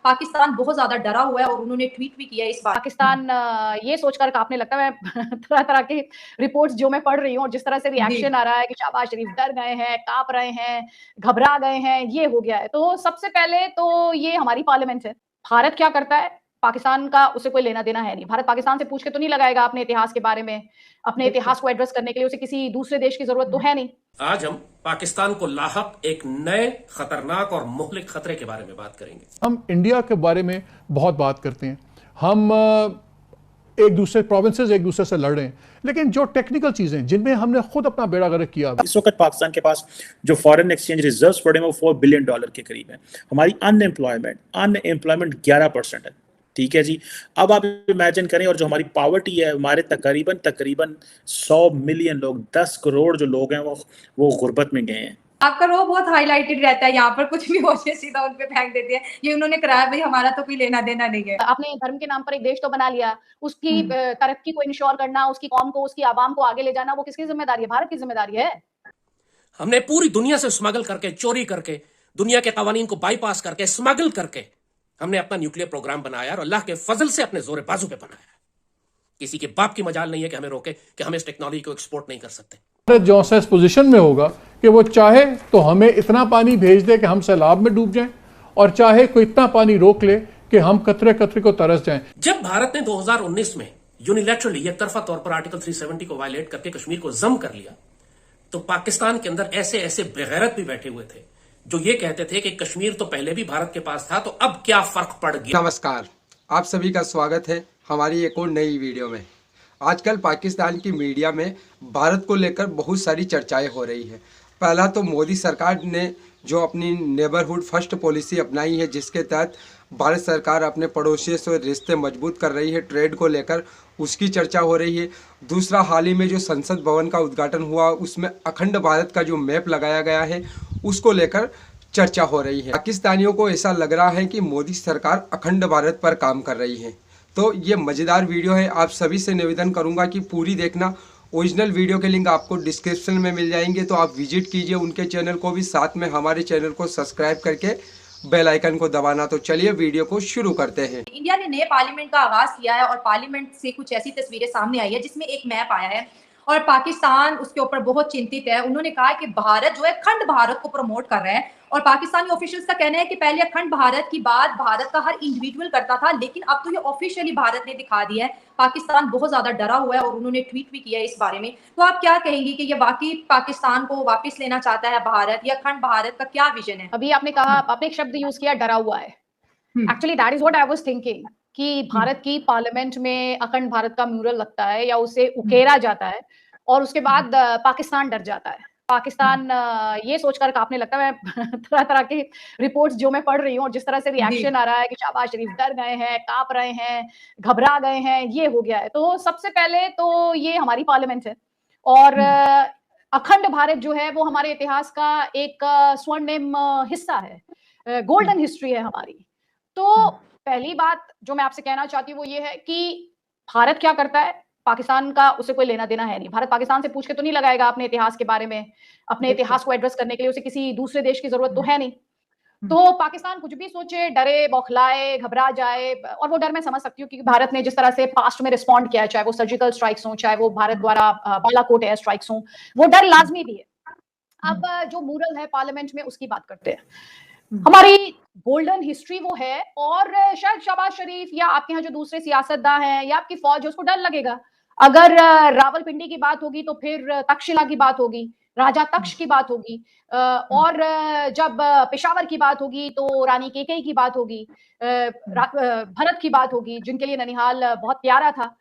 पाकिस्तान बहुत ज्यादा डरा हुआ है और उन्होंने ट्वीट भी किया है इस बार। पाकिस्तान ये सोचकर कांपने लगता है। मैं तरह तरह की रिपोर्ट्स जो मैं पढ़ रही हूँ और जिस तरह से रिएक्शन आ रहा है कि शहबाज शरीफ डर गए हैं, कांप रहे हैं, घबरा गए हैं, ये हो गया है। तो सबसे पहले तो ये हमारी पार्लियामेंट है। भारत क्या करता है, पाकिस्तान का उसे कोई लेना देना है नहीं। भारत पाकिस्तान से पूछ के तो नहीं लगाएगा अपने इतिहास के बारे में, अपने इतिहास को एड्रेस करने के लिए उसे किसी दूसरे देश की जरूरत तो है नहीं। आज हम पाकिस्तान को लाहक एक नए खतरनाक और मुहलिक खतरे के बारे में बात करेंगे। हम इंडिया के बारे में बहुत बात करते हैं, हम एक दूसरे प्रोविंसेस एक दूसरे से लड़ रहे हैं, लेकिन जो टेक्निकल चीजें जिनमें हमने खुद अपना बेड़ा गर्क किया, इस वक्त पाकिस्तान के पास जो फॉरेन एक्सचेंज रिजर्व्स पड़े हैं वो $4 बिलियन के करीब है। हमारी अनएम्प्लॉयमेंट 11% है। ठीक है जी, अब आप इमेजिन करें, और जो हमारी पॉवर्टी है, हमारे तकरीबन 100 मिलियन लोग, 10 करोड़ जो लोग हैं वो गुर्बत में गए हैं। आपका रो बहुत हाईलाइटेड रहता है, यहाँ पर कुछ भी हो जाए सीधा उन पे फेंक देते हैं, ये उन्होंने कराया, भाई हमारा तो कोई लेना देना नहीं है। आपने धर्म के नाम पर एक देश तो बना लिया, उसकी तरक्की को इंश्योर करना, उसकी कौम को, उसकी आवाम को आगे ले जाना, वो किसकी जिम्मेदारी है? भारत की जिम्मेदारी है। हमने पूरी दुनिया से स्मगल करके, चोरी करके, दुनिया के कवानीन को बाईपास करके, स्मगल करके हमने अपना न्यूक्लियर प्रोग्राम बनाया और अल्लाह के फजल से अपने जोरे बाजू पे बनाया। किसी के बाप की मजाल नहीं है कि हमें रोके कि हम इस टेक्नोलॉजी को एक्सपोर्ट नहीं कर सकते। भारत जो सा इस पोजीशन में होगा कि वो चाहे तो हमें इतना पानी भेज दे कि हम सैलाब में डूब जाएं, और चाहे कोई इतना पानी रोक ले कि हम कतरे कतरे को तरस जाएं। जब भारत ने 2019 में यूनिलैटरली एक तरफा तौर पर आर्टिकल 370 को वायलेट करके कश्मीर को जम कर लिया, तो पाकिस्तान के अंदर ऐसे बेगैरत भी बैठे हुए थे जो ये कहते थे कि कश्मीर तो पहले भी भारत के पास था, तो अब क्या फर्क पड़ गया। नमस्कार, आप सभी का स्वागत है हमारी एक और नई वीडियो में। आजकल पाकिस्तान की मीडिया में भारत को लेकर बहुत सारी चर्चाएं हो रही है। पहला तो मोदी सरकार ने जो अपनी नेबरहुड फर्स्ट पॉलिसी अपनाई है, जिसके तहत भारत सरकार अपने पड़ोसियों से रिश्ते मजबूत कर रही है, ट्रेड को लेकर उसकी चर्चा हो रही है। दूसरा, हाल ही में जो संसद भवन का उद्घाटन हुआ, उसमें अखंड भारत का जो मैप लगाया गया है उसको लेकर चर्चा हो रही है। पाकिस्तानियों को ऐसा लग रहा है कि मोदी सरकार अखंड भारत पर काम कर रही है। तो ये मज़ेदार वीडियो है, आप सभी से निवेदन करूंगा कि पूरी देखना। ओरिजिनल वीडियो के लिंक आपको डिस्क्रिप्शन में मिल जाएंगे, तो आप विजिट कीजिए उनके चैनल को भी, साथ में हमारे चैनल को सब्सक्राइब करके बेल आइकन को दबाना। तो चलिए वीडियो को शुरू करते हैं। इंडिया ने नए पार्लियामेंट का आगाज किया है और पार्लियामेंट से कुछ ऐसी तस्वीरें सामने आई है जिसमें एक मैप आया है और पाकिस्तान उसके ऊपर बहुत चिंतित है। उन्होंने कहा कि भारत जो है अखंड भारत को प्रमोट कर रहा है और पाकिस्तानी ऑफिशियल्स का कहना है कि पहले अखंड भारत की बात भारत का हर इंडिविजुअल करता था, लेकिन अब तो ये ऑफिशियली भारत ने दिखा दिया है। पाकिस्तान बहुत ज्यादा डरा हुआ है और उन्होंने ट्वीट भी किया है इस बारे में। तो आप क्या कहेंगे कि ये वाकई पाकिस्तान को वापस लेना चाहता है भारत, या अखंड भारत का क्या विजन है? अभी आपने कहा, आपने एक शब्द यूज किया, डरा हुआ है। Actually that is what I was thinking, कि भारत की पार्लियामेंट में अखंड भारत का म्यूरल लगता है या उसे उकेरा जाता है और उसके बाद पाकिस्तान डर जाता है। पाकिस्तान ये सोचकर कांपने लगता है। मैं तरह तरह की रिपोर्ट्स जो मैं पढ़ रही हूँ और जिस तरह से रिएक्शन आ रहा है कि शहबाज शरीफ डर गए हैं, कांप रहे हैं, घबरा गए हैं, ये हो गया है। तो सबसे पहले तो ये हमारी पार्लियामेंट है और अखंड भारत जो है वो हमारे इतिहास का एक स्वर्णिम हिस्सा है, गोल्डन हिस्ट्री है हमारी। तो पहली बात जो मैं आपसे कहना चाहती हूँ वो ये है कि भारत क्या करता है, पाकिस्तान का उसे कोई लेना देना है नहीं। भारत पाकिस्तान से पूछ के तो नहीं लगाएगा अपने इतिहास के बारे में, अपने इतिहास को एड्रेस करने के लिए उसे किसी दूसरे देश की जरूरत तो है नहीं। तो पाकिस्तान कुछ भी सोचे, डरे, बौखलाए, घबरा जाए, और वो डर मैं समझ सकती हूँ क्योंकि भारत ने जिस तरह से पास्ट में रिस्पॉन्ड किया है, चाहे वो सर्जिकल स्ट्राइक्स हो, चाहे वो भारत द्वारा बालाकोट एयर स्ट्राइक्स हो, वो डर लाजमी भी है। अब जो मूरल है पार्लियामेंट में उसकी बात करते हैं। हमारी गोल्डन हिस्ट्री वो है, और शायद शहबाज शरीफ या आपके यहाँ जो दूसरे सियासतदान हैं या आपकी फौज है उसको डर लगेगा। अगर रावलपिंडी की बात होगी तो फिर तक्षशिला की बात होगी, राजा तक्ष की बात होगी, और जब पेशावर की बात होगी तो रानी केकई की बात होगी, भरत की बात होगी जिनके लिए ननिहाल बहुत प्यारा था।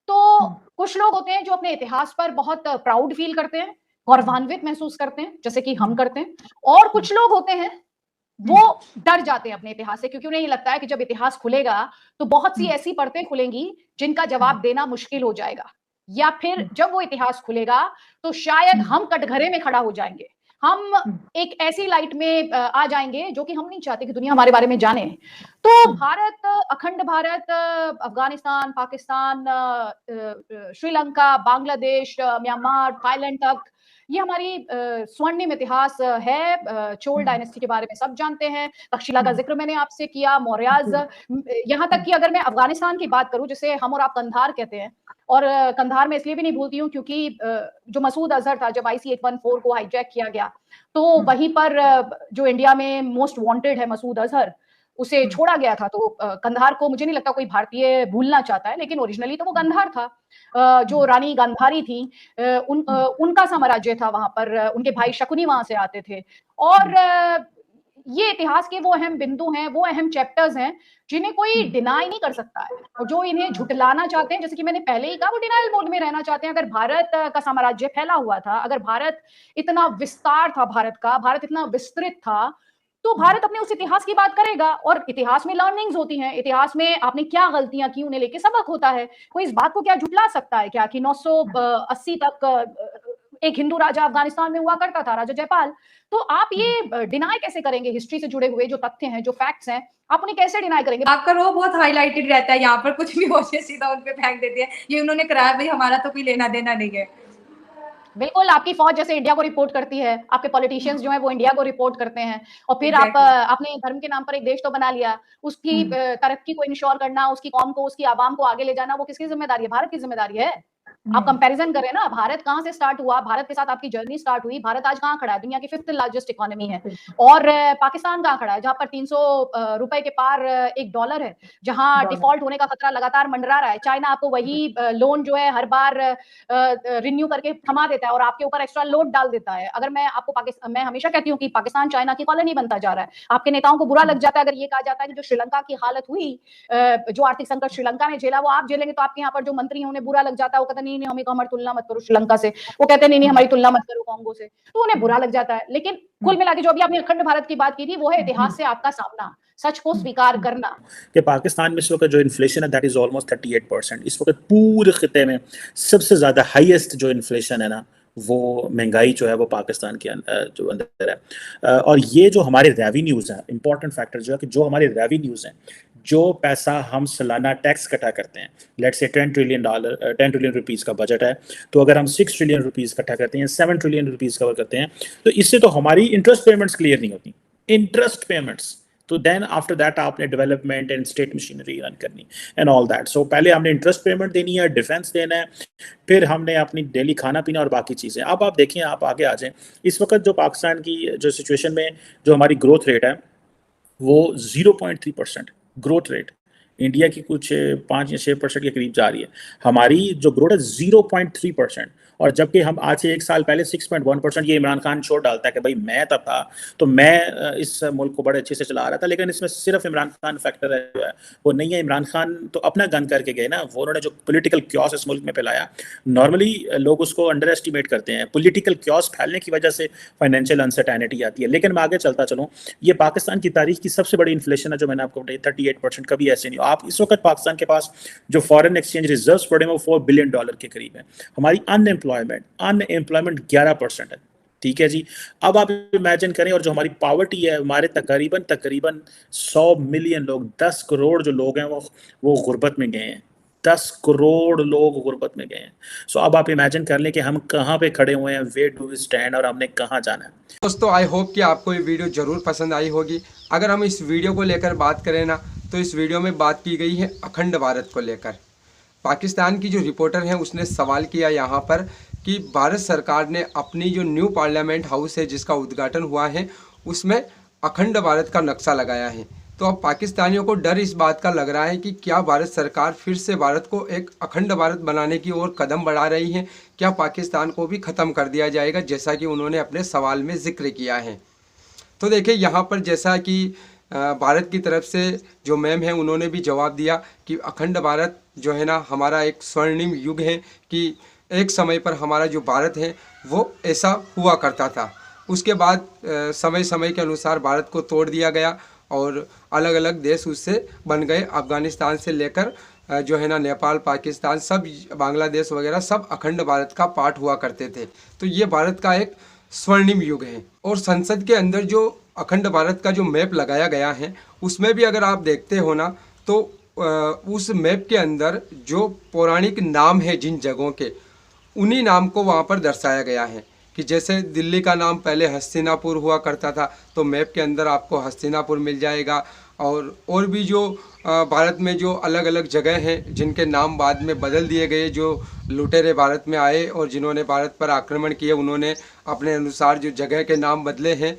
तो कुछ लोग होते हैं जो अपने इतिहास पर बहुत प्राउड फील करते हैं, गौरवान्वित महसूस करते हैं, जैसे कि हम करते हैं, और कुछ लोग होते हैं वो डर जाते हैं अपने इतिहास से, क्योंकि उन्हें ये लगता है कि जब इतिहास खुलेगा तो बहुत सी ऐसी परतें खुलेंगी जिनका जवाब देना मुश्किल हो जाएगा, या फिर जब वो इतिहास खुलेगा तो शायद हम कटघरे में खड़ा हो जाएंगे, हम एक ऐसी लाइट में आ जाएंगे जो कि हम नहीं चाहते कि दुनिया हमारे बारे में जाने। तो भारत, अखंड भारत, अफगानिस्तान, पाकिस्तान, श्रीलंका, बांग्लादेश, म्यांमार, थाईलैंड तक, ये हमारी स्वर्णिम इतिहास है। चोल डायनेस्टी के बारे में सब जानते हैं, तक्षशिला का जिक्र मैंने आपसे किया, मौर्याज, यहाँ तक कि अगर मैं अफगानिस्तान की बात करूं, जिसे हम और आप कंधार कहते हैं, और कंधार में इसलिए भी नहीं भूलती हूँ क्योंकि जो मसूद अजहर था, जब IC-814 को हाईजैक किया गया, तो वहीं पर जो इंडिया में मोस्ट वांटेड है मसूद अजहर, उसे छोड़ा गया था। तो कंधार को मुझे नहीं लगता कोई भारतीय भूलना चाहता है, लेकिन ओरिजिनली तो वो कंधार था। जो रानी गांधारी थी, उनका साम्राज्य था वहां पर, उनके भाई शकुनी वहां से आते थे। और ये इतिहास के वो अहम बिंदु हैं, वो अहम चैप्टर्स हैं जिन्हें कोई डिनाई नहीं कर सकता है, और जो इन्हें झुटलाना चाहते हैं, जैसे कि मैंने पहले ही कहा, वो डिनाइल मोड में रहना चाहते हैं। अगर भारत का साम्राज्य फैला हुआ था, अगर भारत इतना विस्तार था, भारत इतना विस्तृत था, तो भारत अपने उस इतिहास की बात करेगा। और इतिहास में लर्निंग्स होती हैं, इतिहास में आपने क्या गलतियां की उन्हें लेके सबक होता है। कोई इस बात को क्या झुटला सकता है क्या कि 980 तक एक हिंदू राजा अफगानिस्तान में हुआ करता था, राजा जयपाल। तो आप ये डिनाई कैसे करेंगे? हिस्ट्री से जुड़े हुए जो तथ्य हैं, जो फैक्ट्स हैं, आप उन्हें कैसे डिनाई करेंगे? आपका रो बहुत हाईलाइटेड रहता है, यहाँ पर कुछ भी हो जाए सीधा उन पे फेंक देते हैं, ये उन्होंने कराया, भाई हमारा तो कोई लेना देना नहीं है। बिल्कुल, आपकी फौज जैसे इंडिया को रिपोर्ट करती है, आपके पॉलिटिशियंस जो हैं वो इंडिया को रिपोर्ट करते हैं, और फिर आपने धर्म के नाम पर एक देश तो बना लिया, उसकी तरक्की को इंश्योर करना, उसकी कौम को, उसकी आवाम को आगे ले जाना, वो किसकी जिम्मेदारी है? भारत की जिम्मेदारी है। आप कंपैरिजन करें ना, भारत कहां से स्टार्ट हुआ, भारत के साथ आपकी जर्नी स्टार्ट हुई, भारत आज कहां खड़ा है? दुनिया की 5th लार्जेस्ट इकोनॉमी है। और पाकिस्तान कहां खड़ा है? जहां पर 300 रुपए के पार एक डॉलर है, जहां डिफॉल्ट होने का खतरा लगातार मंडरा रहा है। चाइना आपको वही लोन जो है हर बार रिन्यू करके थमा देता है और आपके ऊपर एक्स्ट्रा लोड डाल देता है। अगर मैं हमेशा कहती हूँ कि पाकिस्तान चाइना की कॉलोनी बनता जा रहा है। आपके नेताओं को बुरा लग जाता है अगर ये कहा जाता है कि जो श्रीलंका की हालत हुई, जो आर्थिक संकट श्रीलंका ने झेला, वो आप झेलेंगे। तो आपके यहाँ पर जो मंत्री हैं उन्हें बुरा लग जाता है, वो कहते नहीं हमें हमारी तुलना मत करो श्रीलंका से, वो कहते नहीं हमारी तुलना मत करो कांगो से, तो उन्हें बुरा लग जाता है। लेकिन कुल मिला के जो अभी आपने अखंड भारत की बात की थी, वो है इतिहास से आपका सामना, सच को स्वीकार करना। कि पाकिस्तान में इस वक्त जो इन्फ्लेशन है दैट इज ऑलमोस्ट 38%। इस वक्त पूरे खिते में सबसे ज्यादा हाईएस्ट जो इन्फ्लेशन है ना, वो महंगाई जो है वो पाकिस्तान के जो अंदर है। और ये जो हमारे रेवेन्यूज हैं, इंपॉर्टेंट फैक्टर जो है कि जो हमारे रेवेन्यूज हैं, जो पैसा हम सालाना टैक्स इकट्ठा करते हैं, लेट्स से $10 ट्रिलियन रुपीस का बजट है, तो अगर हम 6 ट्रिलियन रुपीस इकट्ठा करते हैं, 7 ट्रिलियन रुपीस कवर करते हैं, तो इससे तो हमारी इंटरेस्ट पेमेंट्स क्लियर नहीं होती, इंटरेस्ट पेमेंट्स। तो देन आफ्टर दैट आपने development and state machinery run करनी एंड ऑल दैट। सो पहले हमने इंटरेस्ट पेमेंट देनी है, डिफेंस देना है, फिर हमने अपनी डेली खाना पीना और बाकी चीज़ें। अब आप देखें, आप आगे आ जाएं, इस वक्त जो पाकिस्तान की जो सिचुएशन में जो हमारी ग्रोथ रेट है वो 0.3% ग्रोथ रेट, इंडिया की कुछ 5 या 6% के करीब जा रही है। हमारी जो ग्रोथ है 0.3%, और जबकि हम आज से 1 साल पहले 6.1%। ये इमरान खान छोड़ डालता है कि भाई मैं तब था तो मैं इस मुल्क को बड़े अच्छे से चला रहा था, लेकिन इसमें सिर्फ इमरान खान फैक्टर है, वो नहीं है। इमरान खान तो अपना गन करके गए ना, वो उन्होंने जो पॉलिटिकल क्योस इस मुल्क में फैलाया, नॉर्मली लोग उसको अंडर एस्टिमेट करते हैं। पॉलिटिकल क्योस फैलने की वजह से फाइनेंशियल अनसर्टेनिटी आती है। लेकिन मैं आगे चलता चलूँ, ये पाकिस्तान की तारीख की सबसे बड़ी इन्फ्लेशन है जो मैंने आपको बताई, 38%। कभी ऐसे नहीं हो। आप इस वक्त पाकिस्तान के पास जो फॉरेन एक्सचेंज रिजर्व्स पड़े हैं वो $4 बिलियन के करीब है। हमारी अनएम्प्लॉयमेंट 11% है। ठीक है जी। अब आप इमेजिन करें, और जो हमारी पॉवर्टी है, हमारे तकरीबन 100 मिलियन लोग, 10 करोड़ जो लोग हैं वो गुर्बत में गए हैं। 10 करोड़ लोग गुर्बत में गए हैं। सो अब आप इमेजिन कर लें कि हम कहाँ पे खड़े हुए हैं, वेयर डू वी स्टैंड, और हमने कहाँ जाना है। दोस्तों, आई होप कि आपको ये वीडियो ज़रूर पसंद आई होगी। अगर हम इस वीडियो को लेकर बात करें ना, तो इस वीडियो में बात की गई है अखंड भारत को लेकर। पाकिस्तान की जो रिपोर्टर हैं उसने सवाल किया यहाँ पर कि भारत सरकार ने अपनी जो न्यू पार्लियामेंट हाउस है जिसका उद्घाटन हुआ है, उसमें अखंड भारत का नक्शा लगाया है। तो अब पाकिस्तानियों को डर इस बात का लग रहा है कि क्या भारत सरकार फिर से भारत को एक अखंड भारत बनाने की ओर कदम बढ़ा रही है, क्या पाकिस्तान को भी ख़त्म कर दिया जाएगा, जैसा कि उन्होंने अपने सवाल में जिक्र किया है। तो देखिए यहाँ पर जैसा कि भारत की तरफ से जो मैम है उन्होंने भी जवाब दिया कि अखंड भारत जो है ना हमारा एक स्वर्णिम युग है, कि एक समय पर हमारा जो भारत है वो ऐसा हुआ करता था। उसके बाद समय समय के अनुसार भारत को तोड़ दिया गया और अलग अलग देश उससे बन गए। अफ़गानिस्तान से लेकर जो है ना नेपाल, पाकिस्तान, सब बांग्लादेश वगैरह सब अखंड भारत का पार्ट हुआ करते थे। तो ये भारत का एक स्वर्णिम युग है। और संसद के अंदर जो अखंड भारत का जो मैप लगाया गया है उसमें भी अगर आप देखते हो ना, तो उस मैप के अंदर जो पौराणिक नाम है जिन जगहों के, उन्हीं नाम को वहाँ पर दर्शाया गया है कि जैसे दिल्ली का नाम पहले हस्तिनापुर हुआ करता था, तो मैप के अंदर आपको हस्तिनापुर मिल जाएगा। और भी जो भारत में जो अलग अलग जगह हैं जिनके नाम बाद में बदल दिए गए, जो लुटेरे भारत में आए और जिन्होंने भारत पर आक्रमण किए, उन्होंने अपने अनुसार जो जगह के नाम बदले हैं।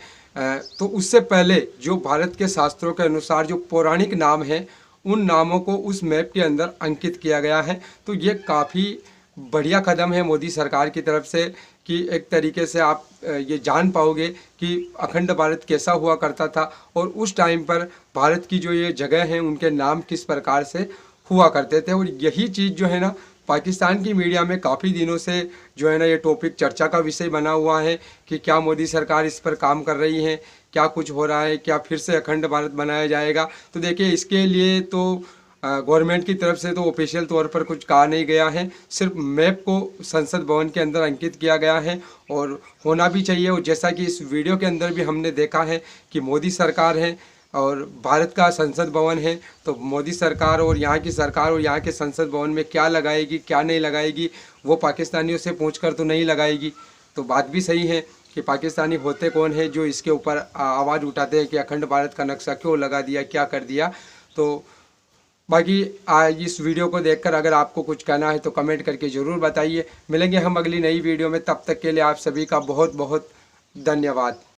तो उससे पहले जो भारत के शास्त्रों के अनुसार जो पौराणिक नाम हैं, उन नामों को उस मैप के अंदर अंकित किया गया है। तो ये काफ़ी बढ़िया कदम है मोदी सरकार की तरफ से कि एक तरीके से आप ये जान पाओगे कि अखंड भारत कैसा हुआ करता था और उस टाइम पर भारत की जो ये जगह हैं उनके नाम किस प्रकार से हुआ करते थे। और यही चीज़ जो है ना पाकिस्तान की मीडिया में काफ़ी दिनों से जो है ना ये टॉपिक चर्चा का विषय बना हुआ है कि क्या मोदी सरकार इस पर काम कर रही है, क्या कुछ हो रहा है, क्या फिर से अखंड भारत बनाया जाएगा। तो देखिए, इसके लिए तो गवर्नमेंट की तरफ से तो ऑफिशियल तौर पर कुछ कहा नहीं गया है, सिर्फ मैप को संसद भवन के अंदर अंकित किया गया है और होना भी चाहिए। और जैसा कि इस वीडियो के अंदर भी हमने देखा है कि मोदी सरकार है और भारत का संसद भवन है, तो मोदी सरकार और यहाँ की सरकार और यहाँ के संसद भवन में क्या लगाएगी क्या नहीं लगाएगी, वो पाकिस्तानियों से पूछकर तो नहीं लगाएगी। तो बात भी सही है कि पाकिस्तानी होते कौन है जो इसके ऊपर आवाज़ उठाते हैं कि अखंड भारत का नक्शा क्यों लगा दिया, क्या कर दिया। तो बाकी इस वीडियो को देखकर अगर आपको कुछ कहना है तो कमेंट करके ज़रूर बताइए। मिलेंगे हम अगली नई वीडियो में, तब तक के लिए आप सभी का बहुत बहुत धन्यवाद।